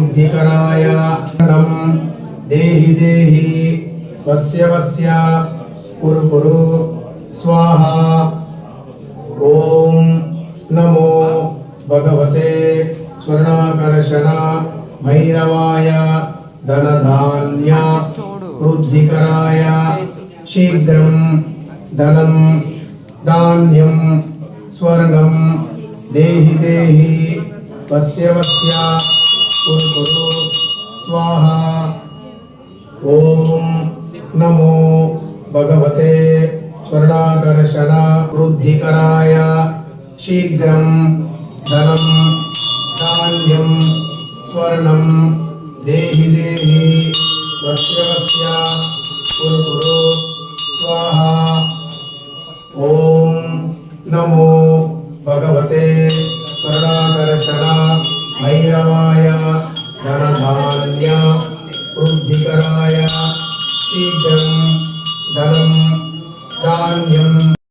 वृद्धिकराय देहि देहि वस्य वस्य कुरु कुरु स्वाहा। ओम नमो भगवते स्वर्णाकर्षण भैरवाय धनधान्य वृद्धिकराय शीघ्रं धनं धान्यं स्वर्णं देहि देहि वस्य वस्य कुरु कुरु स्वाहा। ओम नमो भगवते स्वर्णाकर्षण वृद्धिकराय शीघ्रं धनं धान्यं स्वर्णं देहि देहि वस्य वस्य कुरु कुरु स्वाहा। ओम नमो भगवते स्वर्णाकर्षण भैरवाय धनधान्य वृद्धिकराय शीघ्रं धनं धान्यं